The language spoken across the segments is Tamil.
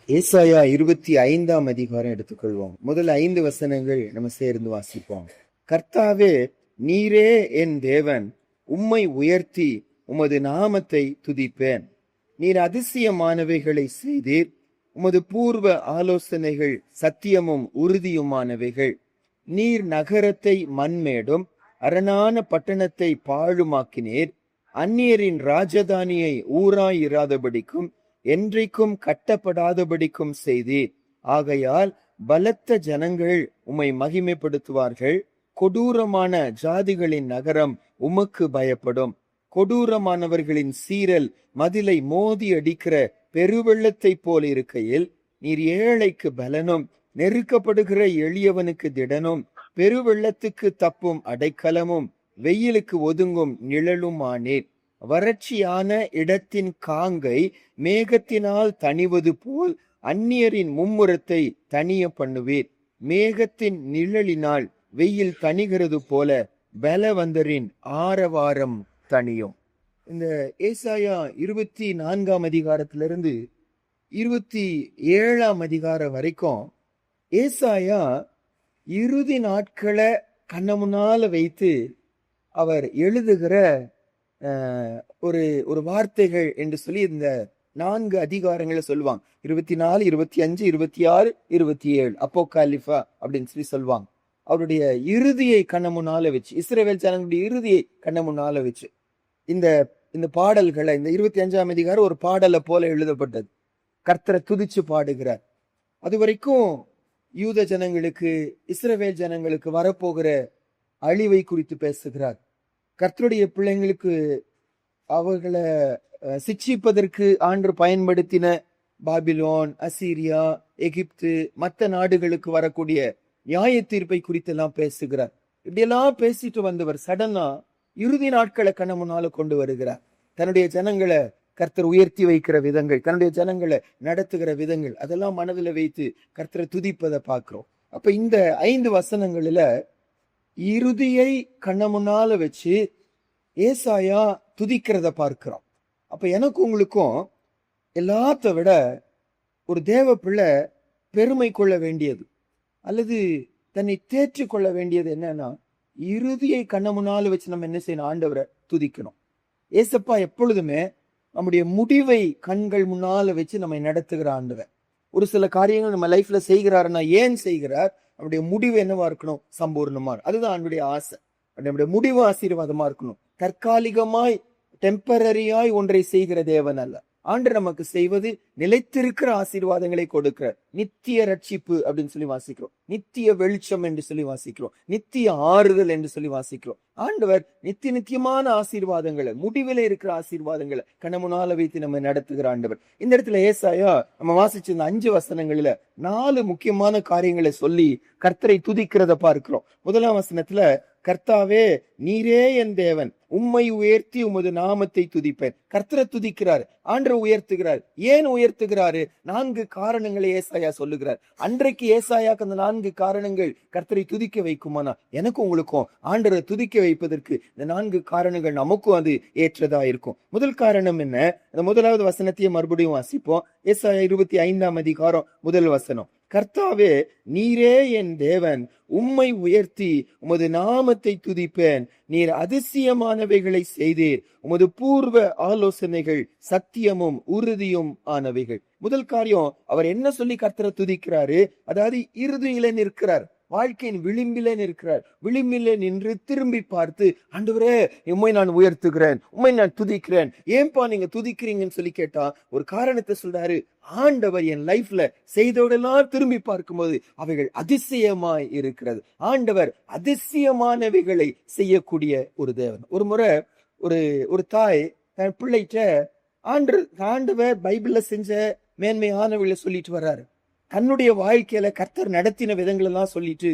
ஏசாயா 25ஆம் அதிகாரம் எடுத்துக்கொள்வோம். முதல் 5 வசனங்கள் நம்ம சேர்ந்து வாசிப்போம். கர்த்தாவே, நீரே என் தேவன், உம்மை உயர்த்தி உமது நாமத்தை துதிப்பேன். நீர் அதிசயமானவைகளை செய்தீர். உமது பூர்வ ஆலோசனைகள் சத்தியமும் உறுதியுமானவைகள். நீர் நகரத்தை மண்மேடும் அரணான பட்டணத்தை பாழுமாக்கினீர். அந்நியரின் ராஜதானியை ஊராயிராதபடிக்கும் என்றைக்கும் கட்டப்படாதபடிக்கும் செய்தீர். ஆகையால் பலத்த ஜனங்கள் உம்மை மகிமைப்படுத்துவார்கள். கொடூரமான ஜாதிகளின் நகரம் உமக்கு பயப்படும். கொடூரமானவர்களின் சீரல் மதிலை மோதி அடிக்கிற பெருவெள்ளத்தை போல் இருக்கையில், நீர் ஏழைக்கு பலனும் நெருக்கப்படுகிற எளியவனுக்கு திடனும் பெருவெள்ளத்துக்கு தப்பும் அடைக்கலமும் வெயிலுக்கு ஒதுங்கும் நிழலுமானீர். வறட்சியான இடத்தின் காங்கை மேகத்தினால் தணிவது போல் அந்நியரின் மும்முரத்தை தணிய பண்ணுவீர். மேகத்தின் நிழலினால் வெயில் தணிகிறது போல பலவந்தரின் ஆரவாரம் தணியும். இந்த ஏசாயா 24ஆம் அதிகாரத்திலிருந்து 27ஆம் அதிகாரம் வரைக்கும் ஏசாயா இறுதி நாட்களை கண்ண முன்னால வைத்து அவர் எழுதுகிற ஒரு வார்த்தைகள் என்று சொல்லி இந்த 4 அதிகாரங்களை சொல்லுவாங்க. 24, 25, 26, 27 அப்போகாலிஃபா அப்படின்னு சொல்லி சொல்லுவாங்க. அவருடைய இறுதியை கண்ண முன்னால வச்சு, இஸ்ரவேல் ஜனங்களுடைய இறுதியை கண்ண முன்னால வச்சு இந்த பாடல்களை, இந்த 25ஆம் அதிகாரம் ஒரு பாடலை போல எழுதப்பட்டது. கர்த்தரை துதிச்சு பாடுகிறார். அது வரைக்கும் யூத ஜனங்களுக்கு, இஸ்ரவேல் ஜனங்களுக்கு வரப்போகிற அழிவை குறித்து பேசுகிறார். கர்த்தருடைய பிள்ளைங்களுக்கு அவர்களை சிக்ஷிப்பதற்கு ஆண்டு பயன்படுத்தின பாபிலோன், அசீரியா, எகிப்து, மற்ற நாடுகளுக்கு வரக்கூடிய நியாய தீர்ப்பை குறித்தெல்லாம் பேசுகிறார். இப்படியெல்லாம் பேசிட்டு வந்தவர் சடனா இறுதி நாட்களை கண்ண முன்னால கொண்டு வருகிறார். தன்னுடைய ஜனங்களை கர்த்தர் உயர்த்தி வைக்கிற விதங்கள், தன்னுடைய ஜனங்களை நடத்துகிற விதங்கள், அதெல்லாம் மனதில் வைத்து கர்த்தரை துதிப்பதை பார்க்கிறோம். அப்ப இந்த 5 வசனங்களில இறுதியை கண்ண முன்னால வச்சு ஏசாயா துதிக்கிறத பார்க்கிறோம். அப்ப எனக்கு உங்களுக்கும் எல்லாத்த விட ஒரு தேவ பிள்ளை பெருமை கொள்ள வேண்டியது அல்லது தன்னை தேற்றி கொள்ள வேண்டியது என்னன்னா, இறுதியை கண்ண முன்னால வச்சு நம்ம என்ன செய்யணும்? ஆண்டவரை துதிக்கணும். ஏசப்பா எப்பொழுதுமே நம்முடைய முடிவை கண்கள் முன்னால வச்சு நம்மை நடத்துகிற ஆண்டவர். ஒரு சில காரியங்கள் நம்ம லைஃப்ல செய்கிறாருன்னா ஏன் செய்கிறார்? நம்முடைய முடிவு என்னவா இருக்கணும்? சம்பூர்ணமா. அதுதான் ஆண்டுடைய ஆசை. நம்முடைய முடிவு ஆசீர்வாதமா இருக்கணும். தற்காலிகமாய் டெம்பரரியாய் ஒன்றை செய்கிற தேவன் அல்ல. ஆண்டு நமக்கு செய்வது நிலைத்திருக்கிற ஆசீர்வாதங்களை கொடுக்கிற நித்திய ரட்சிப்பு அப்படின்னு சொல்லி வாசிக்கிறோம். நித்திய வெளிச்சம் என்று சொல்லி வாசிக்கிறோம். நித்திய ஆறுதல் என்று சொல்லி வாசிக்கிறோம். ஆண்டவர் நித்தியமான ஆசீர்வாதங்களை, முடிவில இருக்கிற ஆசீர்வாதங்களை கண்ணமுனால வைத்து நம்ம நடத்துகிற ஆண்டவர். இந்த இடத்துல ஏசாயா நம்ம வாசிச்சிருந்த 5 வசனங்களில 4 முக்கியமான காரியங்களை சொல்லி கர்த்தரை துதிக்கிறத பார்க்கிறோம். 1ஆம் வசனத்துல, கர்த்தாவே, நீரே என் தேவன், உம்மை உயர்த்தி உமது நாமத்தை துதிப்பேன். கர்த்தரை துதிக்கிறார், ஆண்டரை உயர்த்துகிறார். ஏன் உயர்த்துகிறாரு? 4 காரணங்களை ஏசாயா சொல்லுகிறார். அன்றைக்கு ஏசாயாக்கு அந்த 4 காரணங்கள் கர்த்தரை துதிக்க வைக்குமானா, எனக்கும் உங்களுக்கும் ஆண்டரை துதிக்க வைப்பதற்கு இந்த 4 காரணங்கள் நமக்கும் அது ஏற்றதா இருக்கும். முதல் காரணம் என்ன? அந்த 1வது வசனத்தையே மறுபடியும் வாசிப்போம். ஏசாயா 25ஆம் அதிகாரம் 1 வசனம். கர்த்தாவே, நீரே என் தேவன், உம்மை உயர்த்தி உமது நாமத்தை துதிப்பேன். நீர் அதிசயமானவைகளை செய்தீர். உமது பூர்வ ஆலோசனைகள் சத்தியமும் உறுதியும் ஆனவைகள். முதல் காரியம், அவர் என்ன சொல்லி கர்த்தரை துதிக்கிறாரு? அதாவது இறுதியில நிற்கிறார், வாழ்க்கையின் விளிம்பில நிற்கிறார். விளிம்பில நின்று திரும்பி பார்த்து, ஆண்டவரே, உம்மை நான் உயர்த்துகிறேன், உம்மை நான் துதிக்கிறேன். ஏன்பா நீங்க துதிக்கிறீங்கன்னு சொல்லி கேட்டா ஒரு காரணத்தை சொல்றாரு. ஆண்டவர் என் லைஃப்ல செய்தோடெல்லாம் திரும்பி பார்க்கும்போது அவைகள் அதிசயமாய் இருக்கிறது. ஆண்டவர் அதிசயமானவைகளை செய்யக்கூடிய ஒரு தேவன். ஒரு முறை ஒரு தாய் தன் பிள்ளைகிட்ட ஆண்டவர் பைபிள்ல செஞ்ச மேன்மையானவைகளை சொல்லிட்டு வர்றாரு. தன்னுடைய வாழ்க்கையில கர்த்தர் நடத்தின விதங்கள் எல்லாம் சொல்லிட்டு,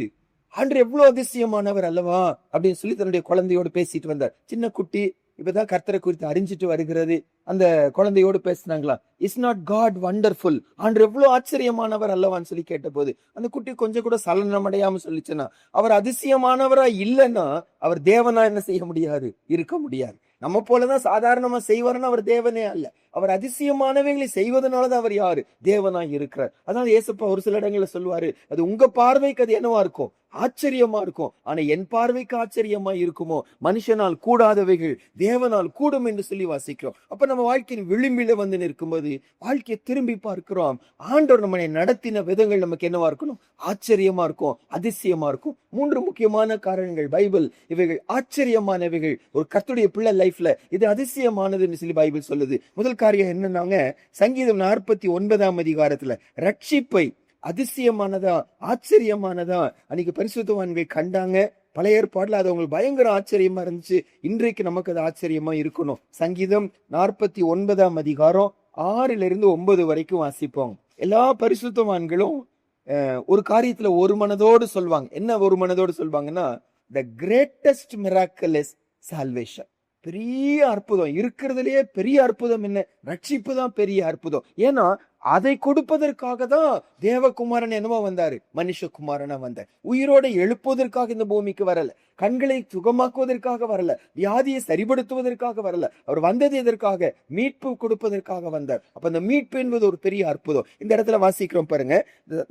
ஆண்டவர் எவ்வளவு அதிசயமானவர் அல்லவா அப்படின்னு சொல்லி தன்னுடைய குழந்தையோடு பேசிட்டு வந்தார். சின்ன குட்டி இப்பதான் கர்த்தரை குறித்து அறிஞ்சிட்டு வருகிறது. அந்த குழந்தையோடு பேசினாங்களா, இஸ் நாட் காட் வண்டர்ஃபுல், ஆண்டவர் எவ்வளவு ஆச்சரியமானவர் அல்லவான்னு சொல்லி கேட்ட போது அந்த குட்டி கொஞ்சம் கூட சலனம் அடையாம சொல்லிச்சுன்னா, அவர் அதிசயமானவரா இல்லைன்னா அவர் தேவனா என்ன செய்ய முடியாது? இருக்க முடியாது. நம்ம போலதான் சாதாரணமா செய்வாருன்னு அவர் தேவனே அல்ல. அவர் அதிசயமானவைகளை செய்வதனாலதான் அவர் யாரு? தேவனாய் இருக்கிறார். அதாவது இயேசுப்பா ஒரு சில இடங்கள்ல சொல்லுவாரு, அது உங்க பார்வைக்கு அது என்னவா இருக்கும்? ஆச்சரியமா இருக்கும். ஆனா என் பார்வைக்கு ஆச்சரியமா இருக்குமோ? மனுஷனால் கூடாதவைகள் தேவனால் கூடும் என்று சொல்லி வாசிக்கிறோம். அப்ப நம்ம வாழ்க்கையின் விளிம்பில வந்து நிற்கும்போது வாழ்க்கையை திரும்பி பார்க்கிறோம். ஆண்டவர் நம்மை நடத்தின விதங்கள் நமக்கு என்னவா இருக்கணும்? ஆச்சரியமா இருக்கும், அதிசயமா இருக்கும். 3 முக்கியமான காரணங்கள் பைபிள் இவைகள் ஆச்சரியமானவைகள். ஒரு கர்த்தருடைய பிள்ளை லைஃப்ல இது அதிசயமானதுன்னு சொல்லி பைபிள் சொல்லுது. முதல் காரியம் என்னன்னாங்க, சங்கீதம் 49ஆம் அதிகாரத்துல ரட்சிப்பை அதிசயமானதா ஆச்சரியமானதா அன்னைக்கு பரிசுத்தவான்கள் கண்டாங்க. பழைய ஏற்பாடுல அது அவங்களுக்கு பயங்கர ஆச்சரியமா இருந்துச்சு. இன்றைக்கு நமக்கு அது ஆச்சரியமா இருக்கணும். சங்கீதம் 49ஆம் அதிகாரம் 6-9 வரைக்கும் வாசிப்போம். எல்லா பரிசுத்தவான்களும் ஒரு காரியத்துல ஒரு மனதோடு சொல்வாங்க. என்ன ஒரு மனதோடு சொல்வாங்கன்னா, the greatest miracle is salvation. பெரிய அற்புதம் இருக்கிறதுலயே பெரிய அற்புதம் என்ன? ரட்சிப்பு தான் பெரிய அற்புதம். ஏன்னா அதை கொடுப்பதற்காக தான் தேவகுமாரன் என்னவோ வந்தாரு, மனுஷகுமாரனா வந்தார். உயிரோட எழுப்புவதற்காக இந்த பூமிக்கு வரல, கண்களை சுகமாக்குவதற்காக வரல, வியாதியை சரிபடுத்துவதற்காக வரல. அவர் வந்தது எதற்காக? மீட்பு கொடுப்பதற்காக வந்தார். அப்ப அந்த மீட்பு என்பது ஒரு பெரிய அற்புதம். இந்த இடத்துல வாசிக்கிறோம் பாருங்க,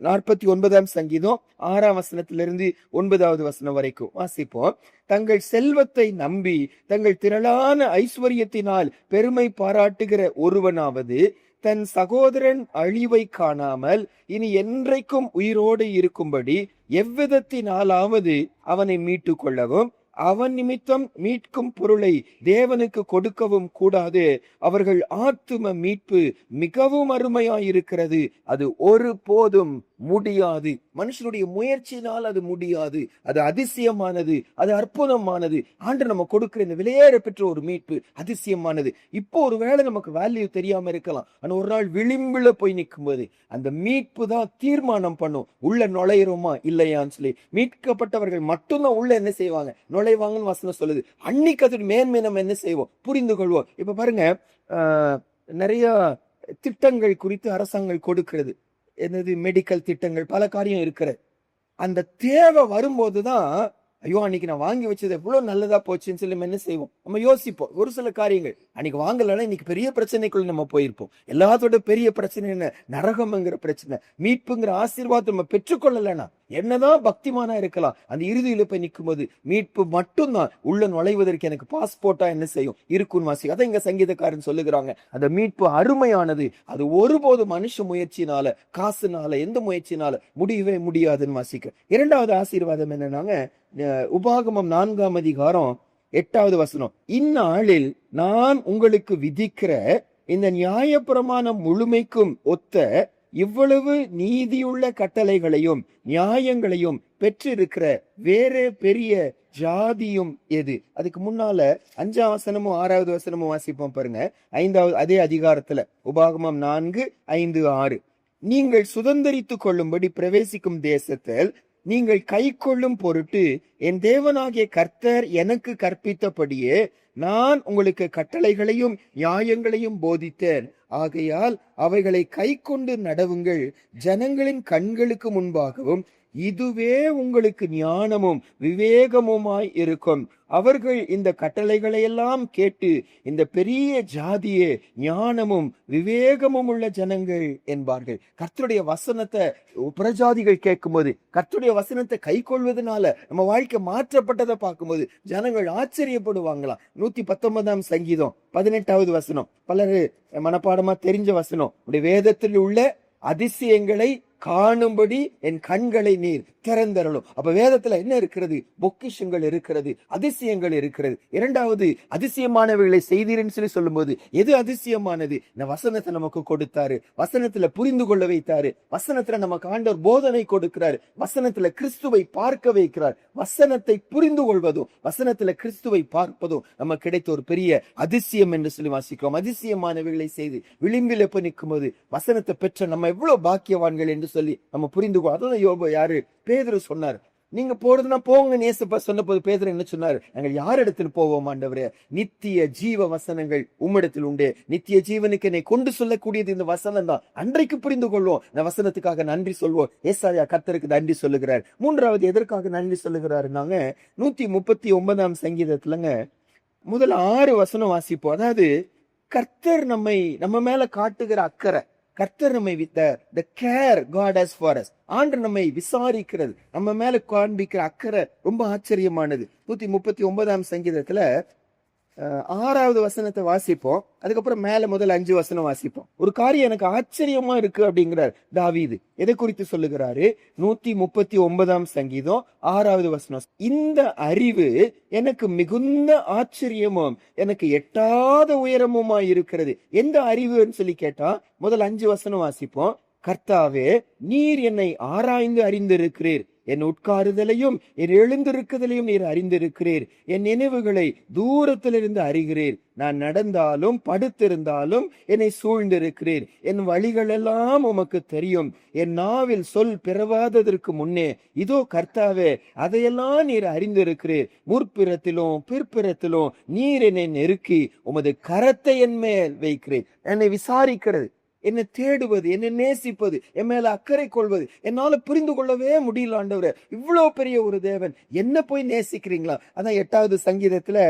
49ஆம் சங்கீதம் 6ஆம் வசனத்திலிருந்து 9வது வசனம் வரைக்கும் வாசிப்போம். தங்கள் செல்வத்தை நம்பி தங்கள் திரளான ஐஸ்வர்யத்தினால் பெருமை பாராட்டுகிற ஒருவனாவது தன் சகோதரன் அழிவை காணாமல் இனி என்றைக்கும் உயிரோடு இருக்கும்படி எவ்விதத்தினாலாவது அவனை மீட்டு கொள்ளவும் அவன் நிமித்தம் மீட்கும் பொருளை தேவனுக்கு கொடுக்கவும் கூடாது. அவர்கள் ஆத்தும மீட்பு மிகவும் அருமையாயிருக்கிறது, அது ஒரு போதும் முடியாது. மனுஷனுடைய முயற்சியினால் அது முடியாது. அது அதிசயமானது, அது அற்புதமானது. ஆண்டு நம்ம கொடுக்கிற இந்த விலையேற பெற்ற ஒரு மீட்பு அதிசயமானது. இப்போ ஒருவேளை நமக்கு வேல்யூ தெரியாம இருக்கலாம். ஆனா ஒரு நாள் விளிம்புல போய் நிற்கும் போது அந்த மீட்பு தான் தீர்மானம் பண்ணும், உள்ள நுழையிறோமா இல்லையான்னு சொல்லி. மீட்கப்பட்டவர்கள் மட்டும்தான் உள்ள என்ன செய்வாங்க? நுழைவாங்கன்னு வசனம் சொல்லுது. அன்னைக்கு அதோட மேன்மை நம்ம என்ன செய்வோம்? புரிந்து கொள்வோம். இப்ப பாருங்க, நிறைய திட்டங்கள் குறித்து அரசாங்கம் கொடுக்கிறது. என்னது? மெடிக்கல் திட்டங்கள், பல காரியம் இருக்கிறது. அந்த தேவை வரும்போதுதான், ஐயோ அன்னைக்கு நான் வாங்கி வச்சது எவ்வளவு நல்லதா போச்சுன்னு சொல்லி நம்ம என்ன செய்வோம்? நம்ம யோசிப்போம். ஒரு சில காரியங்கள் அன்னைக்கு வாங்கலன்னா இன்னைக்கு பெரிய பிரச்சனைக்குள்ள நம்ம போயிருப்போம். எல்லாத்தோட பெரிய பிரச்சனை என்ன? நரகம்ங்கிற பிரச்சனை. மீட்புங்கிற ஆசீர்வாதத்தை நம்ம பெற்றுக்கொள்ளலன்னா என்னதான் பக்திமானா இருக்கலாம், அந்த இறுதியில போய் நிற்கும் போது மீட்பு மட்டும்தான் உள்ள நுழைவதற்கு எனக்கு பாஸ்போர்ட்டா என்ன செய்யும்? இருக்குன்னு வாசி. அதான் இங்க சங்கீதக்காரன் சொல்லுகிறாங்க, அந்த மீட்பு அருமையானது, அது ஒருபோது மனுஷ முயற்சினால, காசுனால, எந்த முயற்சினால முடியவே முடியாதுன்னு வாசிக்க. இரண்டாவது ஆசீர்வாதம் என்னன்னாங்க, உபாகமம் 4ஆம் அதிகாரம் 8வது வசனம். இந்நாளில் நான் உங்களுக்கு விதிக்கிற இந்த நியாயப்பிரமாணம் முழுமைக்கும் ஒத்த இவ்வளவு நீதியுள்ள கட்டளைகளையும் நியாயங்களையும் பெற்றிருக்கிற வேற பெரிய ஜாதியும் எது? அதுக்கு முன்னால 5ஆம் வசனமும் 6வது வசனமும் வாசிப்போம் பாருங்க. 5வது அதே அதிகாரத்துல உபாகமம் 4:5-6. நீங்கள் சுதந்தரித்துக் கொள்ளும்படி பிரவேசிக்கும் தேசத்தில் நீங்கள் கை கொள்ளும் பொருட்டு என் தேவனாகிய கர்த்தர் எனக்கு கற்பித்தபடியே நான் உங்களுக்கு கட்டளைகளையும் நியாயங்களையும் போதித்தேன். ஆகையால் அவைகளை கை கொண்டு நடவுங்கள். ஜனங்களின் கண்களுக்கு முன்பாகவும் இதுவே உங்களுக்கு ஞானமும் விவேகமுமாய் இருக்கும். அவர்கள் இந்த கட்டளைகளை எல்லாம் கேட்டு இந்த பெரிய ஜாதியே ஞானமும் விவேகமும் உள்ள ஜனங்கள் என்பார்கள். கர்த்தருடைய வசனத்தை பிரஜாதிகள் கேட்கும்போது, கர்த்தருடைய வசனத்தை கை கொள்வதனால நம்ம வாழ்க்கை மாற்றப்பட்டதை பார்க்கும்போது ஜனங்கள் ஆச்சரியப்படுவாங்களாம். 119ஆம் சங்கீதம் 18வது வசனம், பலரு மனப்பாடமா தெரிஞ்ச வசனம். வேதத்தில் உள்ள அதிசயங்களை காணும்படி என் கண்களை நீர் திறந்தரலும். அப்ப வேதத்துல என்ன இருக்கிறது? பொக்கிஷங்கள் இருக்கிறது, அதிசயங்கள் இருக்கிறது. இரண்டாவது, அதிசயமானவைகளை செய்தீர்னு சொல்லி சொல்லும் போது எது அதிசயமானது? இந்த வசனத்தை நமக்கு கொடுத்தாரு, வசனத்துல புரிந்து கொள்ள வைத்தாரு, வசனத்துல நமக்கு ஆண்டவர் போதனை கொடுக்கிறார், வசனத்துல கிறிஸ்துவை பார்க்க வைக்கிறார். வசனத்தை புரிந்து கொள்வதும் வசனத்துல கிறிஸ்துவை பார்ப்பதும் நமக்கு கிடைத்த ஒரு பெரிய அதிசயம் என்று சொல்லி வாசிக்கிறோம். அதிசயமானவைகளை செய்து விளிம்பில் எப்ப நிற்கும் போது வசனத்தை பெற்ற நம்ம எவ்வளவு பாக்கியவான்கள் என்று சொல்லி நம்ம புரிந்து கொள்ள. அதான் யோபு யாரு? பேதுரு சொன்னார், நீங்க போறதுன்னா போங்க நேசப்பா சொன்ன போது பேதுரு என்ன சொன்னார்? நாங்கள் யார் இடத்துல போவோம் ஆண்டவரே? நித்திய ஜீவ வசனங்கள் உம்மிடத்தில் உண்டே, நித்திய ஜீவனுக்கு என்னை கொண்டு சொல்லக்கூடியது இந்த வசனம் தான். அன்றைக்கு புரிந்து கொள்வோம், இந்த வசனத்துக்காக நன்றி சொல்வோம். ஏசாயா கர்த்தருக்கு நன்றி சொல்லுகிறார். மூன்றாவது எதற்காக நன்றி சொல்லுகிறாருன்னாங்க, 139ஆம் சங்கீதத்துலங்க முதல் 6 வசனம் வாசிப்போம். அதாவது கர்த்தர் நம்ம மேல காட்டுகிற அக்கறை, கர்த்தர் நம்மை the care God has for us, ஆண்டவர் நம்மை விசாரிக்கிறது, நம்ம மேல காண்பிக்கிற அக்கறை ரொம்ப ஆச்சரியமானது. 139ஆம் சங்கீதத்துல 6வது வசனத்தை வாசிப்போம். அதுக்கப்புறம் மேல முதல் 5 வசனம் வாசிப்போம். ஒரு காரியம் எனக்கு ஆச்சரியமா இருக்கு அப்படிங்கிறார் தாவீது. எதை குறித்து சொல்லுகிறாரு? 139ஆம் சங்கீதம் 6வது வசனம். இந்த அறிவு எனக்கு மிகுந்த ஆச்சரியமும் எனக்கு எட்டாத உயரமுமாய் இருக்கிறது. எந்த அறிவுன்னு சொல்லி கேட்டா முதல் 5 வசனம் வாசிப்போம். கர்த்தாவே, நீர் என்னை ஆராய்ந்து அறிந்திருக்கிறீர், என் உட்காருதலையும் என் எழுந்திருக்குதலையும் நீர் அறிந்திருக்கிறீர், என் நினைவுகளை தூரத்திலிருந்து அறிகிறீர், நான் நடந்தாலும் படுத்திருந்தாலும் என்னை சூழ்ந்திருக்கிறீர், என் வழிகள் எல்லாம் உமக்கு தெரியும், என் நாவில் சொல் பிறவாததற்கு முன்னே இதோ கர்த்தாவே அதையெல்லாம் நீர் அறிந்திருக்கிறீர், முற்பிறத்திலும் பிற்பிறத்திலும் நீர் என்னை நெருக்கி உமது கரத்தை என் மேல் வைக்கிறீர். என்னை விசாரிக்கிறது, என்னை தேடுவது, என்னை நேசிப்பது, என் மேல அக்கறை கொள்வது என்னால புரிந்து கொள்ளவே முடியல. ஆண்டவரே, இவ்வளவு பெரிய ஒரு தேவன் என்ன போய் நேசிக்கிறீங்களா? அதான் 8வது சங்கீதத்துல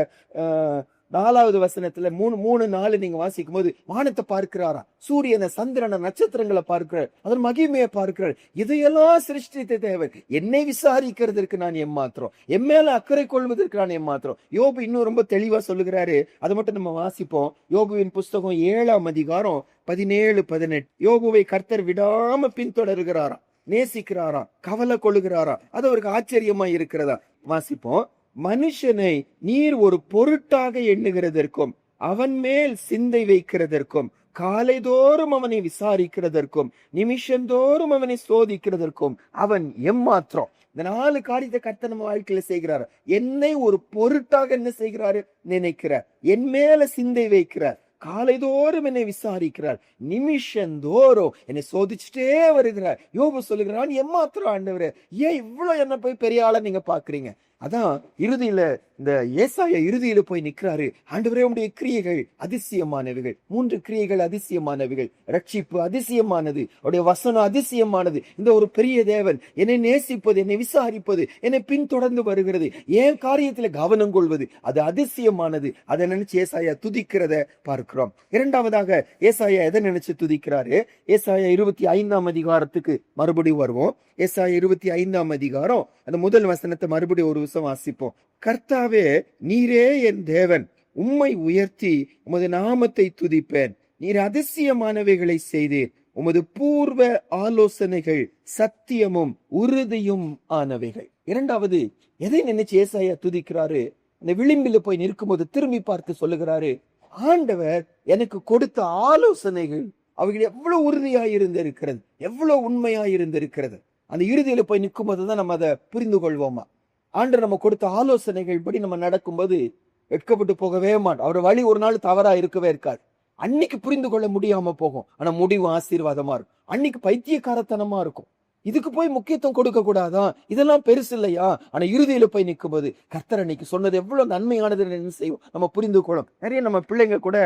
4வது வசனத்துல 3:4 நீங்க வாசிக்கும் போது வானத்தை பார்க்கிறாரா, சூரியனை, சந்திரனை, நட்சத்திரங்களை பார்க்கிறார், அதன் மகிமையை பார்க்கிறார். இதையெல்லாம் சிருஷ்டித்த தேவன் என்னை விசாரிக்கிறதுக்கு நான் ஏமாத்திரம், என் மேல அக்கறை கொள்வதற்கு நான் ஏமாத்திரம். யோபு இன்னும் ரொம்ப தெளிவா சொல்லுகிறாரு. அதை மட்டும் நம்ம வாசிப்போம். யோபுவின் புஸ்தகம் 7ஆம் அதிகாரம் 17-18. யோபுவை கர்த்தர் விடாம பின்தொடர்கிறாராம், நேசிக்கிறாராம், கவலை கொள்ளுகிறாராம். அது அவருக்கு ஆச்சரியமா இருக்கிறதா? வாசிப்போம். மனுஷனை நீர் ஒரு பொருட்டாக எண்ணுகிறதற்கும் அவன் மேல் சிந்தை வைக்கிறதற்கும் காலைதோறும் அவனை விசாரிக்கிறதற்கும் நிமிஷந்தோறும் அவனை சோதிக்கிறதற்கும் அவன் எம்மாத்திரம். இந்த 4 காரியத்தை கர்த்தர் நம்ம வாழ்க்கையில செய்கிறார். என்னை ஒரு பொருட்டாக என்ன செய்கிறாரு? நினைக்கிறார், என் மேல சிந்தை வைக்கிறார், காலைதோறும் என்னை விசாரிக்கிறார், நிமிஷந்தோறும் என்னை சோதிச்சுட்டே வருகிறார். யோபு சொல்லுகிறான், எம்மாத்திரம் ஆண்டவரே, ஏன் இவ்வளவு என்ன போய் பெரிய ஆளா நீங்க பாக்குறீங்க? அதான் இறுதியில இந்த ஏசாயா இறுதியில போய் நிற்கிறாரு. ஆண்டவரே, உடைய கிரியைகள் அதிசயமானவைகள், 3 கிரியைகள் அதிசயமானவைகள், ரட்சிப்பு அதிசயமானது, அவருடைய வசனம் அதிசயமானது. இந்த ஒரு பெரிய தேவன் என்னை நேசிப்பது, என்னை விசாரிப்பது, என்னை பின்தொடர்ந்து வருகிறது, ஏன் காரியத்துல கவனம் கொள்வது, அது அதிசயமானது. அதை நினைச்சு ஏசாயா துதிக்கிறத பார்க்கிறோம். 2வதாக ஏசாயா எதை நினைச்சு துதிக்கிறாரு? ஏசாயா 25ஆம் அதிகாரத்துக்கு மறுபடியும் வருவோம். ஏசாயா 25ஆம் அதிகாரம் அந்த முதல் வசனத்தை மறுபடியும் ஒரு விஷயம் வாசிப்போம். கர்த்தாவே, நீரே என் தேவன், உம்மை உயர்த்தி உமது நாமத்தை துதிப்பேன். நீர் அதிசயமானவைகளை செய்தீர், உமது பூர்வ ஆலோசனைகள் சத்தியமும் உறுதியும் ஆனவைகள். 2வது எதை நினைச்சு ஏசாயா துதிக்கிறாரு? அந்த விளிம்பில போய் நிற்கும் போது திரும்பி பார்த்து சொல்லுகிறாரு, ஆண்டவர் எனக்கு கொடுத்த ஆலோசனைகள் அவைகள் எவ்வளவு உறுதியாய் இருந்திருக்கிறது, எவ்வளவு உண்மையாய் இருந்திருக்கிறது. அந்த இறுதியில போய் நிற்கும் போதுதான் நம்ம அதை புரிந்து கொள்வோமா. ஆண்டவர் நம்ம கொடுத்த ஆலோசனைகள் படி நம்ம நடக்கும்போது வெட்கப்பட்டு போகவே மாட்டோம். அவர் வழி ஒரு நாள் தவறா இருக்கவே இருக்காது. அன்னைக்கு புரிந்து கொள்ள முடியாம போகும், ஆனா முடிவு ஆசீர்வாதமா இருக்கும். அன்னைக்கு பைத்தியக்காரத்தனமா இருக்கும், இதுக்கு போய் முக்கியத்துவம் கொடுக்க கூடாதா, இதெல்லாம் பெருசு இல்லையா? ஆனா இறுதியில போய் நிற்கும் போது கர்த்தர் அன்னைக்கு சொன்னது எவ்வளவு நன்மையானது என்ன செய்வோம், நம்ம புரிந்து கொள்ளும். நிறைய நம்ம பிள்ளைங்க கூட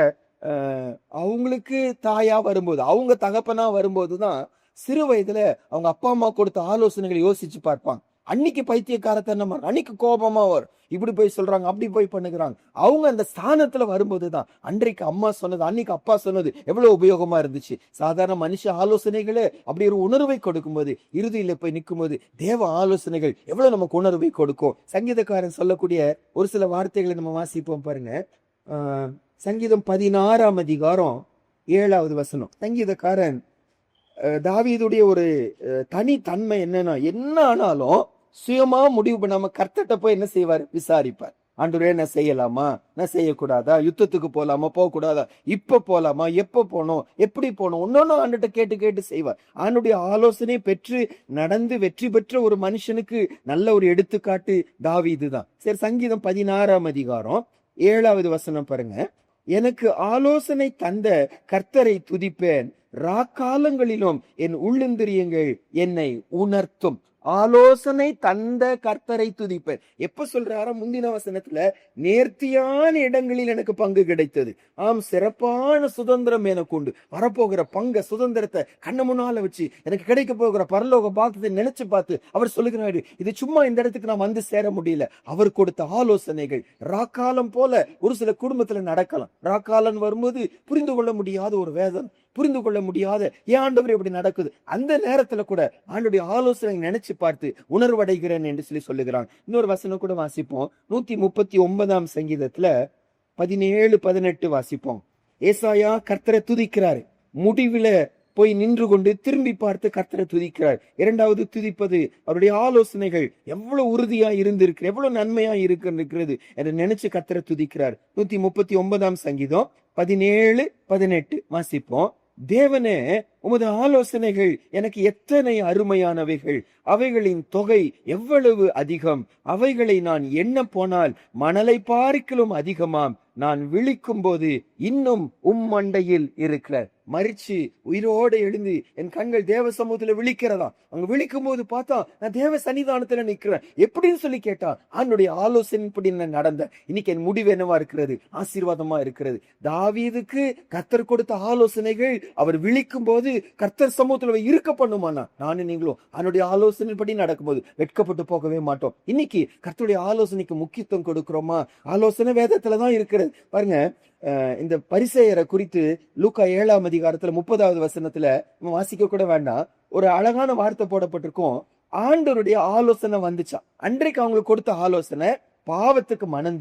அவங்களுக்கு தாயா வரும்போது, அவங்க தகப்பனா வரும்போதுதான் சிறு வயதுல அவங்க அப்பா அம்மா கொடுத்த ஆலோசனைகளை யோசிச்சு பார்ப்பாங்க. அன்னைக்கு பைத்தியக்காரத்தனமா, அன்னைக்கு கோபமா வரும், இப்படி போய் சொல்றாங்க, அப்படி போய் பண்ணுகிறாங்க. அவங்க அந்த ஸ்தானத்துல வரும்போதுதான் அன்றைக்கு அம்மா சொன்னது, அன்னைக்கு அப்பா சொன்னது எவ்வளவு உபயோகமா இருந்துச்சு. சாதாரண மனுஷ ஆலோசனைகளே அப்படி ஒரு உணர்வை கொடுக்கும்போது, இறுதியில போய் நிற்கும் போது தேவ ஆலோசனைகள் எவ்வளவு நமக்கு உணர்வை கொடுக்கும். சங்கீதக்காரன் சொல்லக்கூடிய ஒரு சில வார்த்தைகளை நம்ம வாசிப்போம் பாருங்க. சங்கீதம் 16ஆம் அதிகாரம் 7வது வசனம். சங்கீதக்காரன் தாவீதுடைய ஒரு தனித்தன்மை என்னன்னா, என்ன ஆனாலும் சுயமா முடிவு பண்ணாம கர்த்தர்ட்ட போய் என்ன செய்வார்? விசாரிப்பார். ஆண்டவரே, நான் செய்யலாமா, நான் செய்யக்கூடாதா, யுத்தத்துக்கு போலாமா, போக கூடாதா, இப்ப போலாமா, எப்ப போனோம், எப்படி போனோம், ஒன்னொன்னு ஆண்டுகிட்ட கேட்டு கேட்டு செய்வார். ஆண்டுடைய ஆலோசனை பெற்று நடந்து வெற்றி பெற்ற ஒரு மனுஷனுக்கு நல்ல ஒரு எடுத்துக்காட்டு தாவீது தான். சரி, சங்கீதம் 16ஆம் அதிகாரம் 7வது வசனம் பாருங்க. எனக்கு ஆலோசனை தந்த கர்த்தரை துதிப்பேன், ராக்காலங்களிலும் என் உள்ளிந்திரியங்கள் என்னை உணர்த்தும். ஆலோசனை தந்த கர்த்தரை துதிப்பேன். எப்ப சொல்றாரா? முந்தின வசனத்துல, நேர்த்தியான இடங்களில் எனக்கு பங்கு கிடைத்தது, ஆம் சிறப்பான சுதந்திரம் எனக்கு உண்டு. வரப்போகிற பங்க சுதந்திரத்தை கண்ண முன்னால வச்சு எனக்கு கிடைக்க போகிற பரலோக பாக்கியத்தை நினைச்சு பார்த்து அவர் சொல்லுகிறாரு, இது சும்மா இந்த இடத்துக்கு நான் வந்து சேர முடியல. அவர் கொடுத்த ஆலோசனைகள் ராக்காலம் போல ஒரு சில குடும்பத்துல நடக்கலாம். ராக்காலம் வரும்போது புரிந்து கொள்ள முடியாத ஒரு வேதனை, புரிந்து கொள்ள முடியாத ஏன் ஆண்டவர் இப்படி நடக்குது, அந்த நேரத்துல கூட ஆண்டவருடைய ஆலோசனை நினைச்சு பார்த்து உணர்வடைகிறேன் என்று சொல்லுகிறான். இன்னொரு வசனம் கூட வாசிப்போம். 139 சங்கீதத்துல 17-18 வாசிப்போம். ஏசாயா கர்த்தரை துதிக்கிறாரு. முடிவுல போய் நின்று கொண்டு திரும்பி பார்த்து கர்த்தரை துதிக்கிறார். இரண்டாவது துதிப்பது அவருடைய ஆலோசனைகள் எவ்வளவு உறுதியா இருந்திருக்கு, எவ்வளவு நன்மையா இருக்கிறது என்று நினைச்சு கர்த்தரை துதிக்கிறார். 139 சங்கீதம் 17-18 வாசிப்போம். தேவனே, உமது ஆலோசனைகள் எனக்கு எத்தனை அருமையானவைகள், அவைகளின் தொகை எவ்வளவு அதிகம், அவைகளை நான் எண்ண போனால் மணலை பார்க்கிலும் அதிகமாம். நான் விழிக்கும் போது இன்னும் மண்டையில் இருக்கிற மரிச்சு உயிரோடு எழுந்து என் கண்கள் தேவ சமூகத்துல விழிக்கிறதா. அங்க விழிக்கும் போது பார்த்தா நான் தேவ சன்னிதானத்துல நிக்கிறேன். எப்படின்னு சொல்லி கேட்டா, அவனுடைய ஆலோசனைப்படி நான் நடந்த இன்னைக்கு என் முடிவு என்னவா இருக்கிறது? ஆசீர்வாதமா இருக்கிறது. தாவீதுக்கு கர்த்தர் கொடுத்த ஆலோசனைகள் அவர் விழிக்கும் போது கர்த்தர் சமூகத்துல இருக்க பண்ணுமானா, நானும் நீங்களும் அவனுடைய ஆலோசனைப்படி நடக்கும்போது வெட்கப்பட்டு போகவே மாட்டோம். இன்னைக்கு கர்த்தருடைய ஆலோசனைக்கு முக்கியத்துவம் கொடுக்கிறோமா? ஆலோசனை வேதத்துலதான் இருக்கிறது. பாருங்க, இந்த பரிசேயரை குறித்து லூக்கா 7 வசனத்துல நம்ம வாசிக்க கூட வேண்டாம், ஒரு அழகான வார்த்தை போடப்பட்டிருக்கும். ஆண்டவருடைய ஆலோசனை வந்துச்சா. அன்றைக்கு அவங்களுக்கு கொடுத்த ஆலோசனை, பாவத்துக்கு மனம்